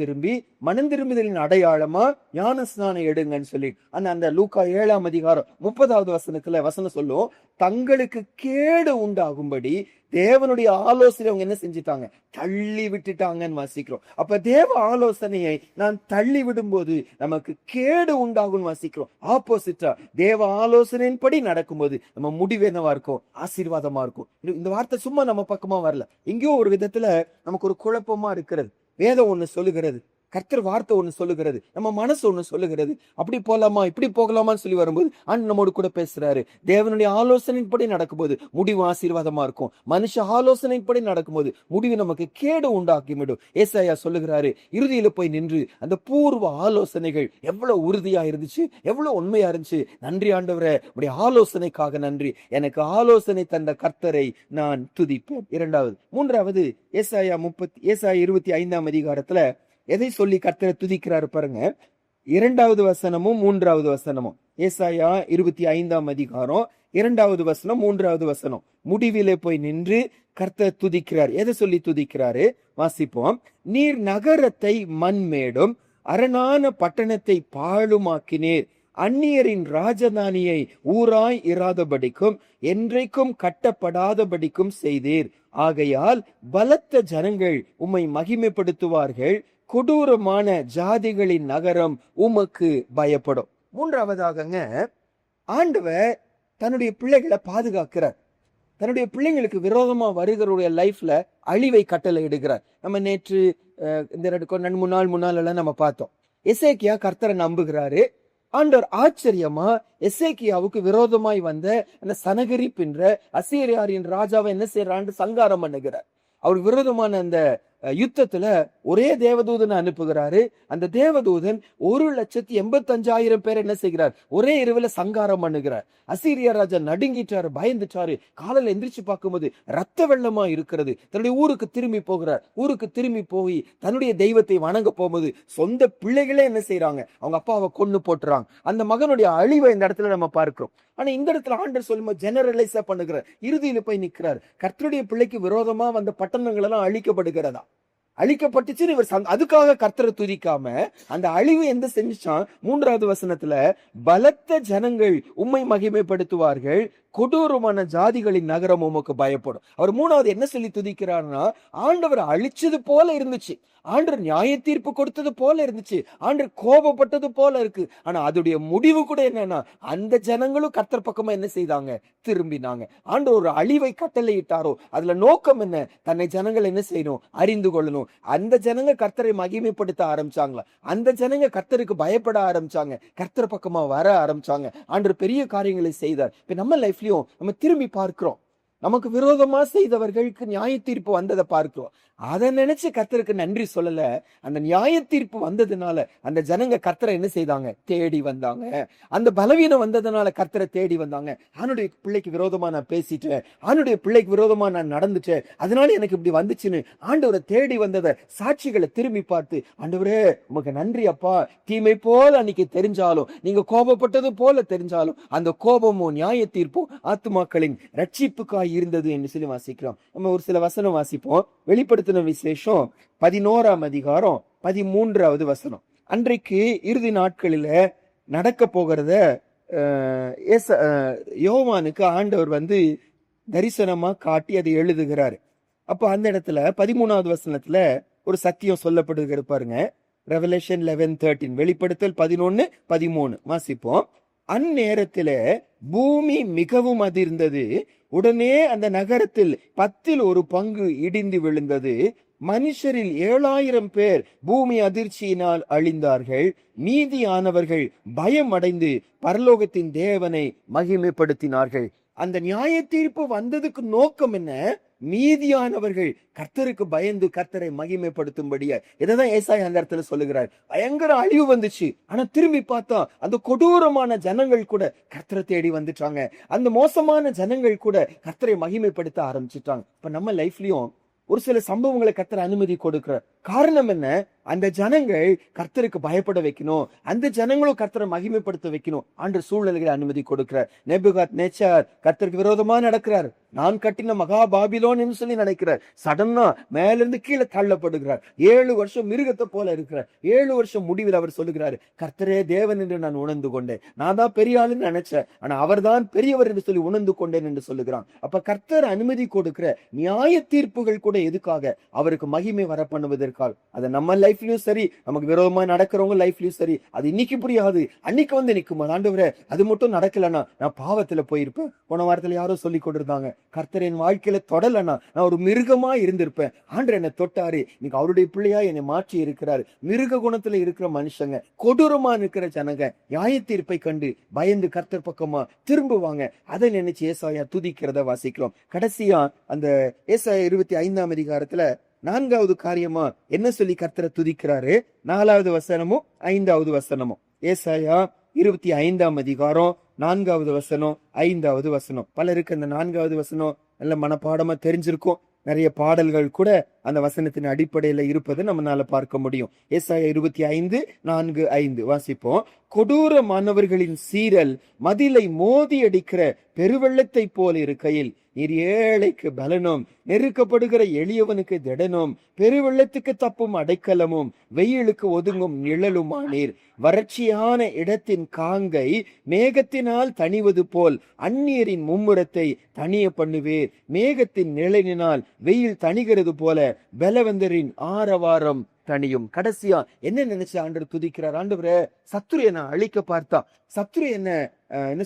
திரும்புதலின் அடையாளமா ஞான ஸ்நானம் எடுங்கன்னு சொல்லி அந்த லூக்கா 7 வசனத்துல வசனம் சொல்லும், தங்களுக்கு கேடு உண்டாகும்படி தேவனுடைய ஆலோசனை அவங்க என்ன செஞ்சிட்டாங்க? தள்ளி விட்டுட்டாங்கன்னு வாசிக்கிறோம். அப்ப தேவ ஆலோசனையை நான் தள்ளி விடும்போது நமக்கு கேடு உண்டாகும் வாசிக்கிறோம். ஆப்போசிட்டா தேவ ஆலோசனையின்படி நடக்கும்போது நம்ம முடிவு என்னவா இருக்கும்? ஆசீர்வாதமா இருக்கும். இந்த வார்த்தை சும்மா நம்ம பக்கமா வரல, எங்கேயோ ஒரு விதத்துல நமக்கு ஒரு குழப்பமா இருக்கிறது. வேதம் ஒண்ணு சொல்லுகிறது, கர்த்தர் வார்த்தை ஒண்ணு சொல்லுகிறது, நம்ம மனசு ஒண்ணு சொல்லுகிறது. அப்படி போகலாமா இப்படி போகலாமான்னு சொல்லி வரும்போது நம்மோடு கூட பேசுறாரு. தேவனுடைய ஆலோசனைப்படி நடக்கும்போது முடிவு ஆசீர்வாதமா இருக்கும். மனுஷ ஆலோசனைப்படி நடக்கும்போது முடிவு நமக்கு கேடு உண்டாக்கிவிடும். ஏசாயா சொல்லுகிறாரு, இறுதியில போய் நின்று அந்த பூர்வ ஆலோசனைகள் எவ்வளவு உறுதியா இருந்துச்சு, எவ்வளவு உண்மையா இருந்துச்சு. நன்றி ஆண்டவரே, உடைய ஆலோசனைக்காக நன்றி. எனக்கு ஆலோசனை தந்த கர்த்தரை நான் துதிப்பேன். மூன்றாவது ஏசாயா 25 எதை சொல்லி கர்த்தரை துதிக்கிறாரு பாருங்க. 2வது வசனமும் 3வது வசனமும். ஏசாயா 25 2வது வசனம் 3வது வசனம். முடிவிலே போய் நின்று கர்த்தர் துதிக்கிறார். எதை சொல்லி துதிக்கிறாரு? வாசிப்போம். நீர் நகரத்தை மண்மேடும் அரணான பட்டணத்தை பாழுமாக்கினீர். அந்நியரின் ராஜதானியை ஊராய் இராதபடிக்கும் என்றைக்கும் கட்டப்படாதபடிக்கும் செய்தீர். ஆகையால் பலத்த ஜனங்கள் உம்மை மகிமைப்படுத்துவார்கள். கொடூரமான ஜாதிகளின் நகரம் உமக்கு பயப்படும். மூன்றாவதாகங்க, ஆண்டவர் தன்னுடைய பிள்ளைகளை பாதுகாக்கிறார். தன்னுடைய பிள்ளைங்களுக்கு விரோதமா வருகிறவருடைய லைஃப்ல அழிவை கட்டளை இடுகிறார். நம்ம நேற்று இந்த 2 நாள் எல்லாம் நம்ம பார்த்தோம். எசேக்கியா கர்த்தரை நம்புகிறாரு. ஆண்டவர் ஆச்சரியமா எசேக்கியாவுக்கு விரோதமாய் வந்த அந்த சனகரிப் என்ற அசீரியாரின் ராஜாவை என்ன செய்யறான்னு சங்காரம் பண்ணுகிறார். அவர் விரோதமான அந்த யுத்தத்துல ஒரே தேவதூதனை அனுப்புகிறாரு. அந்த தேவதூதன் 1,85,000 பேர் என்ன செய்கிறார்? ஒரே இரவுல சங்காரம் பண்ணுகிறார். அசீரியா ராஜா நடுங்கிட்டாரு, பயந்துட்டாரு. காலையில எந்திரிச்சு பார்க்கும்போது ரத்த வெள்ளமா இருக்கிறது. தன்னுடைய ஊருக்கு திரும்பி போகிறார். ஊருக்கு திரும்பி போய் தன்னுடைய தெய்வத்தை வணங்க போகும்போது சொந்த பிள்ளைகளே என்ன செய்யறாங்க? அவங்க அப்பாவை கொன்னு போட்டுறாங்க. அந்த மகனுடைய அழிவை இந்த இடத்துல நம்ம பார்க்கிறோம். ஆனா இந்த இடத்துல ஆண்டவர் சொல்லும்போது ஜெனரலைஸா பண்ணுகிறார். இறுதியில போய் நிற்கிறார். கர்த்தருடைய பிள்ளைக்கு விரோதமா வந்த பட்டணங்கள் எல்லாம் அழிக்கப்படுகிறதா? அழிக்கப்பட்டுச்சு. இவர் அதுக்காக கர்த்தரை துதிக்காம அந்த அழிவு எந்த செஞ்சுச்சான்? 3வது வசனத்துல, பலத்த ஜனங்கள் உம்மை மகிமைப்படுத்துவார்கள், கொடூரமான ஜாதிகளின் நகரம் உமக்கு பயப்படும். அவர் 3வது என்ன சொல்லி துதிக்கிறார்னா, ஆண்டவர் அழிச்சது போல இருந்துச்சு, ஆண்டவர் நியாய தீர்ப்பு கொடுத்தது போல இருந்துச்சு, ஆண்டவர் கோபப்பட்டது போல இருக்கு. ஆனா அதோடைய முடிவு கூட என்னன்னா, அந்த ஜனங்களும் கர்த்தர் பக்கமா என்ன செய்தாங்க? திரும்பினாங்க. ஆண்டவர் ஒரு அழிவை கட்டளையிட்டாரோ, அதுல நோக்கம் என்ன? தன்னை ஜனங்கள் என்ன செய்யணும்? அறிந்து கொள்ளணும். அந்த ஜனங்க கர்த்தரை மகிமைப்படுத்த ஆரம்பிச்சாங்களா? அந்த ஜனங்க கர்த்தருக்கு பயப்பட ஆரம்பிச்சாங்க, கர்த்தர் பக்கமா வர ஆரம்பிச்சாங்க. ஆண்டவர் பெரிய காரியங்களை செய்தார். இப்ப நம்ம லைஃப்லயும் நம்ம திரும்பி பார்க்கிறோம். நமக்கு விரோதமா செய்தவர்களுக்கு நியாய தீர்ப்பு வந்ததை பார்க்கிறோம். அதை நினைச்சு கர்த்தருக்கு நன்றி சொல்லல. அந்த நியாய தீர்ப்பு வந்ததுனால அந்த ஜனங்க கர்த்தரை என்ன செய்தாங்க? தேடி வந்தாங்க. அந்த பலவீனம் வந்ததுனால கர்த்தரை தேடி வந்தாங்க. ஆணுடைய பிள்ளைக்கு விரோதமா நான் பேசிட்டேன், ஆணுடைய பிள்ளைக்கு விரோதமா நான் நடந்துட்டேன், அதனால எனக்கு இப்படி வந்துச்சுன்னு ஆண்டவரை தேடி வந்ததை சாட்சிகளை திரும்பி பார்த்து, ஆண்டவரே உமக்கு நன்றி அப்பா, தீமை போல அன்னைக்கு தெரிஞ்சாலும், நீங்க கோபப்பட்டது போல தெரிஞ்சாலும், அந்த கோபமும் நியாய தீர்ப்பும் ஆத்துமாக்களின் ரட்சிப்புக்காய் இருந்தது என்று சொல்லி வாசிக்கிறோம். நம்ம ஒரு சில வசனம் வாசிப்போம். வெளிப்படுத்தின விசேஷம் 11ஆம் அதிகாரம் 13வது வசனம். அன்றைக்கு இறுதி நாட்களில நடக்க போகிறத யோவானுக்கு ஆண்டவர் தரிசனமா காட்டி அதை எழுதுகிறாரு. அப்ப அந்த இடத்துல 13வது வசனத்துல ஒரு சத்தியம் சொல்லப்படுகிற பாருங்க. ரெவலேஷன் 11:13, வெளிப்படுத்தல் 11:13 வாசிப்போம். அந்நேரத்துல பூமி மிகவும் அதிர்ந்தது. உடனே அந்த நகரத்தில் 10 இடிந்து விழுந்தது. மனுஷரில் 7000 பேர் பூமி அதிர்ச்சியினால் அழிந்தார்கள். மீதியானவர்கள் பயம் அடைந்து பரலோகத்தின் தேவனை மகிமைப்படுத்தினார்கள். அந்த நியாய தீர்ப்பு வந்ததுக்கு நோக்கம் என்ன? மீதியானவர்கள் கர்த்தருக்கு பயந்து கர்த்தரை மகிமைப்படுத்தும்படியா. இதைதான் ஏசாயா அந்த இடத்துல சொல்லுகிறார். பயங்கர அழிவு வந்துச்சு, ஆனா திரும்பி பார்த்தா அந்த கொடூரமான ஜனங்கள் கூட கர்த்தரை தேடி வந்துட்டாங்க. அந்த மோசமான ஜனங்கள் கூட கர்த்தரை மகிமைப்படுத்த ஆரம்பிச்சுட்டாங்க. இப்ப நம்ம லைஃப்லயும் ஒரு சில சம்பவங்களை கர்த்தர் அனுமதி கொடுக்கிற காரணம் என்ன? அந்த ஜனங்கள் கர்த்தருக்கு பயப்பட வைக்கணும், அந்த ஜனங்களும் கர்த்தரை மகிமைப்படுத்த வைக்கணும். ஆண்டு சூழ்நிலைகளை அனுமதி கொடுக்கிறார். நேபுகாத்நேச்சார் கர்த்தருக்கு விரோதமா நடக்கிறார். நான் கட்டின மகா பாபிலோன் என்று சொல்லி நினைக்கிறார். சடனா மேல இருந்து கீழே தள்ளப்படுகிறார். 7 வருஷம் மிருகத்தை போல இருக்கிறார். 7 வருஷம் முடிவில் அவர் சொல்லுகிறாரு, கர்த்தரே தேவன் என்று நான் உணர்ந்து கொண்டேன். நான் தான் பெரிய ஆளுன்னு நினைச்சேன், ஆனா அவர் தான் பெரியவர் என்று சொல்லி உணர்ந்து கொண்டேன் என்று சொல்லுகிறான். அப்ப கர்த்தர் அனுமதி கொடுக்கிற நியாய தீர்ப்புகள் கூட எதுக்காக? அவருக்கு மகிமை வர பண்ணுவதற்காக. அது நம்ம லைஃப்லயும் சரி, நமக்கு விரோதமா நடக்கிறவங்க லைஃப்லயும் சரி, அது இன்னைக்கு புரியாது, அன்னைக்கு நிக்கும். ஆண்டவரே அது மட்டும் நடக்கலன்னா நான் பாவத்துல போயிருப்பேன். போன வாரத்துல யாரோ சொல்லி கொண்டிருந்தாங்க, கர்த்தர் என் வாழ்க்கையில தொடலன்னா நான் ஒரு மிருகமா இருந்திருப்பேன். ஆண்டவர் என்னை தொட்டாரு, இன்னைக்கு அவருடைய பிள்ளையா என்னை மாற்றி இருக்கிறாரு. மிருக குணத்துல இருக்கிற மனுஷங்க, கொடூரமா இருக்கிற ஜனங்க நியாய தீர்ப்பை கண்டு பயந்து கர்த்தர் பக்கமா திரும்புவாங்க. அதை நினைச்சு ஏசாயா துதிக்கிறத வாசிக்கிறோம். கடைசியா அந்த ஏசாயா 25ஆம் அதிகாரத்துல 4வது காரியமா என்ன சொல்லி கர்த்தரை துதிக்கிறாரு? 4வது வசனமும் 5வது வசனமும். ஏசாயா 25ஆம் அதிகாரம் 4வது வசனம் 5வது வசனம். பலருக்கு அந்த 4வது வசனம் நல்ல மனப்பாடமா தெரிஞ்சிருக்கும். நிறைய பாடல்கள் கூட அந்த வசனத்தின் அடிப்படையில இருப்பதை நம்மளால பார்க்க முடியும். ஏசாயா 25:4-5 வாசிப்போம். கொடூரமானவர்களின் சீரல் மதிலை மோதி அடிக்கிற பெருவெள்ளத்தை போல இருக்கையில் நீர் ஏழைக்கு பலனும் நெருக்கப்படுகிற எளியவனுக்கு திடனும் பெருவெள்ளத்துக்கு தப்பும் அடைக்கலமும் வெயிலுக்கு ஒதுங்கும் நிழலுமானீர். வறட்சியான இடத்தின் காங்கை மேகத்தினால் தணிவது போல் அந்நியரின் மும்முரத்தை தணிய பண்ணுவீர். மேகத்தின் நிழலினால் வெயில் தணிகிறது போல பலவந்தரின் ஆரவாரம் தனியும். கடைசியா என்ன நினைச்சு ஆண்டவர் துதிக்கிறார்? ஆண்டவரே, சத்துரு என்ன அழிக்க பார்த்தா, சத்துரு என்ன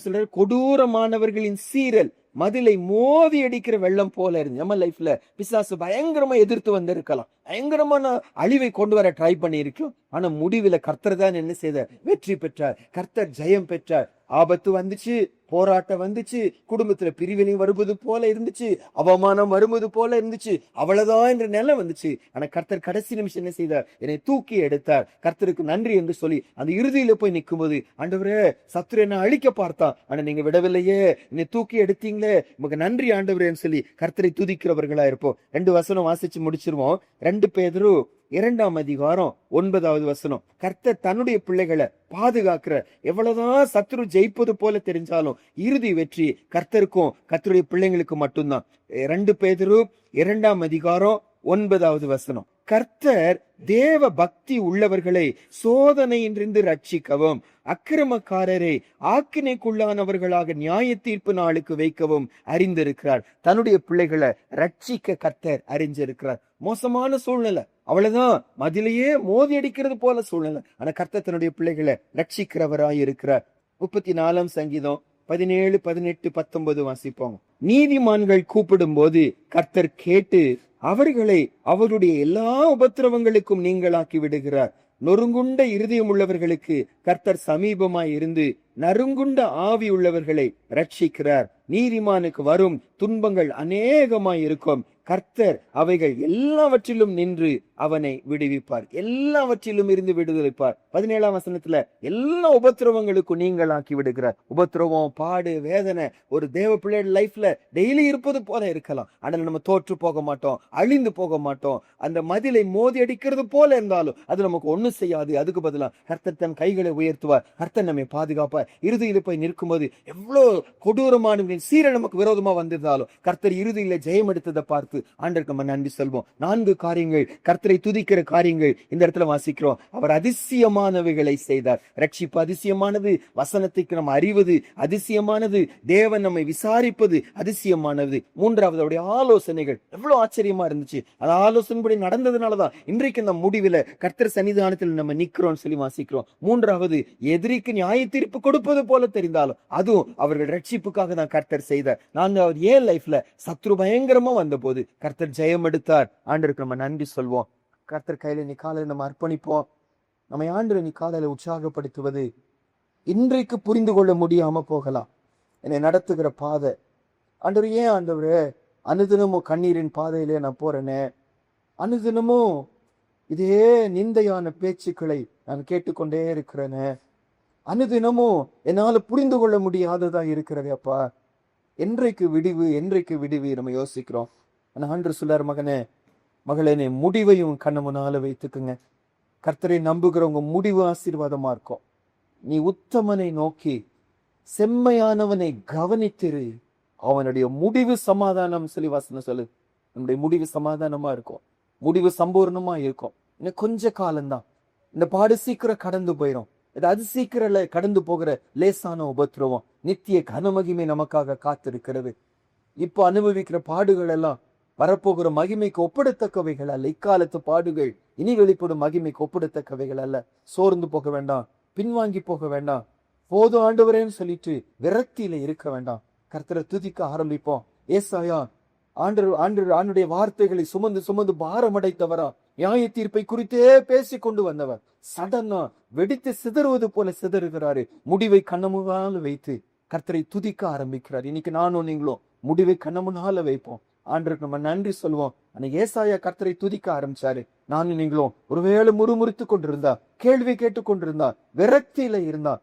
சொல்றாரு? கொடூரமானவர்களின் சீரல் மதிலை மோதி அடிக்கிற வெள்ளம் போல இருந்து நம்ம லைஃப்ல பிசாசு பயங்கரமா எதிர்த்து வந்திருக்கலாம், பயங்கரமான அழிவை கொண்டு வர ட்ரை பண்ணி இருக்கோம். ஆனா முடிவுல கர்த்தர் தான் என்ன செய்த? வெற்றி பெற்றார். கர்த்தர் ஜெயம் பெற்றார். ஆபத்து வந்துச்சு, போராட்டம் வந்துச்சு, குடும்பத்துல பிரிவினை வருவது போல இருந்துச்சு, அவமானம் வருவது போல இருந்துச்சு, அவ்வளவுதான் என்ற நிலை வந்துச்சு. ஆனா கர்த்தர் கடைசி நிமிஷம் என்ன செய்தார்? என்னை தூக்கி எடுத்தார். கர்த்தருக்கு நன்றி என்று சொல்லி அந்த இறுதியில போய் நிற்கும் போது, ஆண்டவரே, சத்துரு என்ன அழிக்க பார்த்தான், ஆனா நீங்க விடவில்லையே, என்னை தூக்கி எடுத்தீங்களே, உமக்கு நன்றி ஆண்டவரேன்னு சொல்லி கர்த்தரை துதிக்கிறவர்களா இருப்போம். 2 வசனம் வாசிச்சு முடிச்சிருவோம். 2 பேதுரு 2ஆம் அதிகாரம் 9வது வசனம். கர்த்தர் தன்னுடைய பிள்ளைகளை பாதுகாக்கிற, எவ்வளவுதான் சத்துரு ஜெயிப்பது போல தெரிஞ்சாலும் இறுதி வெற்றி கர்த்தருக்கும் கர்த்தருடைய பிள்ளைங்களுக்கு மட்டும்தான். 2 பேதுரு 2ஆம் அதிகாரம் 9வது வசனம். கர்த்தர் தேவ பக்தி உள்ளவர்களை சோதனையின்றிருந்து ரட்சிக்கவும் அக்கிரமக்காரரை ஆக்கினைக்குள்ளானவர்களாக நியாய தீர்ப்பு நாளுக்கு வைக்கவும் அறிந்திருக்கிறார். தன்னுடைய பிள்ளைகளை ரட்சிக்க கர்த்தர் அறிஞ்சிருக்கிறார். மோசமான சூழ்நிலை, அவ்வளவுதான், மதிலையே மோதி அடிக்கிறது போல சூழ்நிலை, ஆனா கர்த்தர் தன்னுடைய பிள்ளைகளை ரட்சிக்கிறவராய் இருக்கிறார். 34ஆம் சங்கீதம் 17, 18, 19 வாசிப்போம். நீதிமான்கள் கூப்பிடும் போது கர்த்தர் கேட்டு அவர்களை அவருடைய எல்லா உபத்திரவங்களுக்கும் நீங்களாக்கி விடுகிறார். நொறுங்குண்ட இருதயம் உள்ளவர்களுக்கு கர்த்தர் சமீபமாய் இருந்து நறுங்குண்ட ஆவி உள்ளவர்களை ரட்சிக்கிறார். நீதிமானுக்கு வரும் துன்பங்கள் அநேகமாய் இருக்கும். கர்த்தர் அவைகள் எல்லாவற்றிலும் நின்று அவனை விடுவிப்பார், எல்லாவற்றிலும் இருந்து விடுதலைப்பார். 17ஆம் வசனத்துல எல்லா உபத்திரவங்களுக்கும் நீங்களாக்கி விடுகிறார். உபத்திரவம், பாடு, வேதனை ஒரு தேவ பிள்ளையோட லைஃப்ல டெய்லி இருப்பது போல இருக்கலாம். ஆனால் நம்ம தோற்று போக மாட்டோம், அழிந்து போக மாட்டோம். அந்த மதிலை மோதி அடிக்கிறது போல இருந்தாலும் அது நமக்கு ஒண்ணும் செய்யாது. அதுக்கு பதிலா கர்த்தர் தன் கைகளை உயர்த்துவார், கர்த்தர் நம்மை பாதுகாப்பார். இறுதியில போய் நிற்கும்போது எவ்வளவு கொடூரமான சீர நமக்கு விரோதமா வந்திருந்தாலும் கர்த்தர் இறுதியில ஜெயம் எடுத்ததை பார்த்து ஆண்டவருக்கு நம்ம நன்றி சொல்வோம். 4 காரியங்கள், கர்த்தரை துதிக்கிற காரியங்கள் இந்த இடத்துல வாசிக்கிறோம். அவர் அதிசயமானவைகளை செய்தார். ரட்சிப்பு அதிசயமானது, வசனத்துக்கு நம்ம அறிவது அதிசயமானது, தேவன் நம்மை விசாரிப்பது அதிசயமானது. 3வது அவருடைய ஆலோசனைகள் எவ்வளவு ஆச்சரியமா இருந்துச்சு. அந்த ஆலோசனைப்படி நடந்ததுனாலதான் இன்றைக்கு இந்த முடிவில் கர்த்தர் சன்னிதானத்தில் நம்ம நிக்கிறோம் சொல்லி வாசிக்கிறோம். 3வது எதிரிக்கு நியாய தீர்ப்பு கொடுப்பது போல தெரிந்தாலும் அதுவும் அவர்கள் ரட்சிப்புக்காக தான் கர்த்தர் செய்தார். 4வது ஏன் லைஃப்ல சத்ரு பயங்கரமா வந்த போது கர்த்தர் ஜெயம் எடுத்தார். ஆண்டவருக்கு நம்ம நன்றி சொல்வோம். கர்த்தர் கையில நீ காலையில நம்ம அர்ப்பணிப்போம். நம்ம ஆண்டவரை நீ காலையில உற்சாகப்படுத்துவது இன்றைக்கு புரிந்து கொள்ள முடியாம போகலாம். என்னை நடத்துகிற பாதை ஆண்டவர், ஏன் ஆண்டவரே அனுதினமும் கண்ணீரின் பாதையிலே நான் போறேனே, அனுதினமும் இதே நிந்தையான பேச்சுக்களை நான் கேட்டுக்கொண்டே இருக்கிறேனே, அனுதினமும் என்னால புரிந்து கொள்ள முடியாததா இருக்கிறது அப்பா, என்றைக்கு விடிவு, என்றைக்கு விடிவு நம்ம யோசிக்கிறோம். ஆனா ஆண்டவர் சொல்றார், மகனே மகளே நீ முடிவையும் கண்ணு முன்னால வைத்துக்குங்க. கர்த்தரை நம்புகிறவங்க முடிவு ஆசீர்வாதமா இருக்கும். நீ உத்தமனை நோக்கி செம்மையானவனை கவனித்திரு, அவனுடைய முடிவு சமாதானம் சொல்லி வசனம் சொல்லு. நம்முடைய முடிவு சமாதானமா இருக்கும், முடிவு சம்பூர்ணமா இருக்கும். இன்னும் கொஞ்ச காலம்தான், இந்த பாடு சீக்கிரம் கடந்து போயிடும். அது சீக்கிரம் கடந்து போகிற லேசான உபத்திரவம், நித்திய கனமகிமை நமக்காக காத்திருக்கிறது. இப்போ அனுபவிக்கிற பாடுகள் எல்லாம் வரப்போகிற மகிமைக்கு ஒப்பிடத்தக்கவைகள் அல்ல. இக்காலத்து பாடுகள் இனி வெளிப்படும் மகிமைக்கு ஒப்பிடத்தக்கவைகள் அல்ல. சோர்ந்து போக வேண்டாம், பின்வாங்கி போக வேண்டாம், போதும் ஆண்டவரேன்னு சொல்லிட்டு விரக்தியில இருக்க வேண்டாம். கர்த்தரை துதிக்க ஆரம்பிப்போம். ஏசாயா ஆண்டுடைய வார்த்தைகளை சுமந்து சுமந்து பாரமடைத்தவரா, நியாய தீர்ப்பை குறித்தே பேசி கொண்டு வந்தவர் சடனா வெடித்து சிதறுவது போல சிதறுகிறாரு. முடிவை கண்ணமுனால வைத்து கர்த்தரை துதிக்க ஆரம்பிக்கிறார். இன்னைக்கு நானும் நீங்களும் முடிவை கண்ணமுனால வைப்போம். ஆண்டருக்கு நம்ம நன்றி சொல்வோம். அன்னைக்கு ஏசாயா கர்த்தரை துதிக்க ஆரம்பிச்சாரு. நானும் நீங்களும் ஒருவேளை முறுமுறுத்து கொண்டிருந்தா, கேள்வி கேட்டு கொண்டிருந்தா, விரக்தியில இருந்தா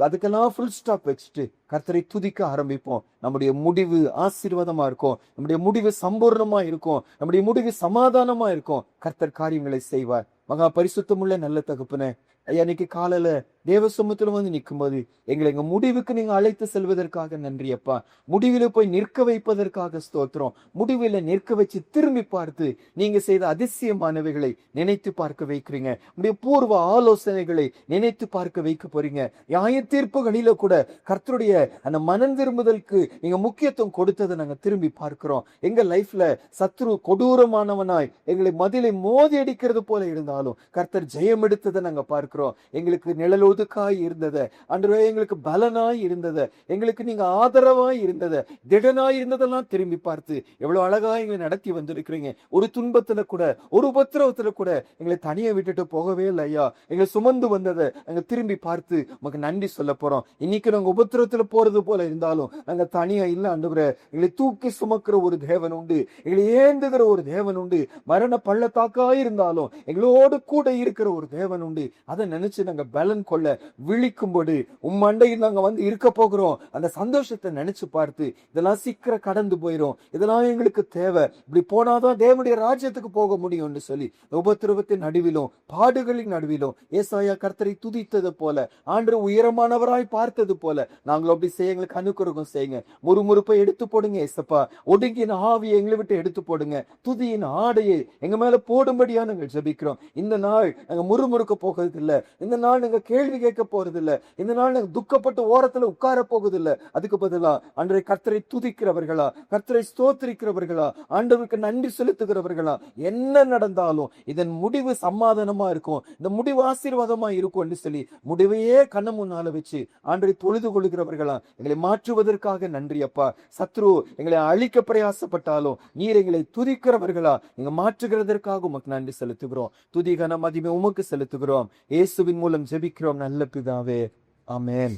அதுக்கெல்லாம் ஃபுல் ஸ்டாப் வச்சுட்டு கர்த்தரை துதிக்க ஆரம்பிப்போம். நம்முடைய முடிவு ஆசீர்வாதமா இருக்கும், நம்முடைய முடிவு சம்பூர்ணமா இருக்கும், நம்முடைய முடிவு சமாதானமா இருக்கும். கர்த்தர் காரியங்களை செய்வார். மகா பரிசுத்தமுள்ள நல்ல தகப்பனே, ஐயா இன்னைக்கு காலையில தேவ சமூகத்துல வந்து நிற்கும் போது எங்களை எங்க முடிவுக்கு நீங்க அழைத்து செல்வதற்காக நன்றி அப்பா. முடிவில போய் நிற்க வைப்பதற்காக ஸ்தோத்திரம். முடிவில நிற்க வச்சு திரும்பி பார்த்து நீங்க செய்த அதிசயமானவைகளை நினைத்து பார்க்க வைக்கிறீங்க. உடைய பூர்வ ஆலோசனைகளை நினைத்து பார்க்க வைக்க போறீங்க. நியாய தீர்ப்புகளில கூட கர்த்தருடைய அந்த மனம் திரும்புதலுக்கு நீங்க முக்கியத்துவம் கொடுத்ததை நாங்க திரும்பி பார்க்கிறோம். எங்க லைஃப்ல சத்ரு கொடூரமானவனாய் எங்களை மதிலை மோதி அடிக்கிறது போல இருந்தாலும் கர்த்தர் ஜெயம் எடுத்ததை நாங்க பார்க்கிறோம். எங்களுக்கு நிழலொதுக்காய் இருந்தது ஆண்டவரே, எங்களுக்கு பலனாய் இருந்தது, எங்களுக்கு நீங்க ஆதரவாய் இருந்தது, திடனாய் இருந்ததெல்லாம் திரும்பி பார்த்து எவ்வளவு அழகா எங்களை நடத்தி வந்திருக்கிறீங்க. ஒரு துன்பத்துல கூட, ஒரு உபத்திரவத்துல கூட எங்களை தனியா விட்டுட்டு போகவே இல்லை ஐயா. எங்களை சுமந்து வந்ததை நாங்க திரும்பி பார்த்து உங்களுக்கு நன்றி சொல்ல போறோம். இன்னைக்கு நாங்க உபத்திரவத்துல போறது போல இருந்தாலும் நாங்க தனியா இல்ல ஆண்டவரே. எங்களை தூக்கி சுமக்கிற ஒரு தேவன் உண்டு, எங்களை ஏந்துகிற ஒரு தேவன் உண்டு. மரண பள்ளத்தாக்காய் இருந்தாலும் எங்களோடு கூட இருக்கிற ஒரு தேவன் உண்டு. அதை நினைச்சு நாங்க பலன் கொள்ள விழிக்கும்போது உம்மண்டையில் நாங்க வந்து இருக்க போகிறோம். அந்த சந்தோஷத்தை நினைச்சு பார்த்து இதெல்லாம் சீக்கிரம் கடந்து போயிடும், இதெல்லாம் எங்களுக்கு தேவை, இப்படி போனாதான் தேவனுடைய ராஜ்யத்துக்கு போக முடியும்னு சொல்லி உபத்திரவத்தின் நடுவிலும் பாடுகளின் நடுவிலும் ஏசாயா கர்த்தரை துதித்தது போல, ஆண்டவர் உயரமானவராய் பார்த்தது போல நாங்களும் அப்படி செய்ய எங்களுக்கு அனுக்கிரகம் செய்யுங்க. முறுமுறுப்பை எடுத்து போடுங்க ஏசப்பா. ஒடுங்கின ஆவியை எங்களை விட்டு எடுத்து போடுங்க. துதியின் ஆடையை எங்க மேல போடும்படியா நாங்கள் ஜெபிக்கிறோம். இந்த நாள் நாங்க முறுமுறுக்க போகிறது இல்ல, இந்த நாள் நாங்க கேள்வி கேட்க போறது இல்ல, இந்த நாள் நாங்க துக்கப்பட்டு ஓரத்துல உட்கார போகுது இல்ல. அதுக்கு பதிலா அன்றைய கர்த்தரை துதிக்கிறவர்களா, கர்த்தரை ஸ்தோத்திரிக்கிறவர்களா, ஆண்டவருக்கு நன்றி செலுத்துகிறவர்களா, என்ன நடந்தாலும் இதன் முடிவு சமாதானமா இருக்கும், இந்த முடிவு ஆசீர்வாதமா இருக்கும் என்று சொல்லி முடிவையே கண்ண முன்னால வச்சு ஆண்டவரை தொழுது கொள்கிறவர்களா எங்களை மாற்றுவதற்காக நன்றி அப்பா. சத்ரு எங்களை அழிக்க பிரயாசப்பட்டாலும் நீர் எங்களை துதிக்கிறவர்களா நீங்க மாற்றுகிறதற்காக உமக்கு நன்றி செலுத்துகிறோம். துதிகன மகிமை உமக்கு செலுத்துகிறோம். இயேசுவின் மூலம் ஜெபிக்கிறோம் நல்ல பிதாவே, ஆமென்.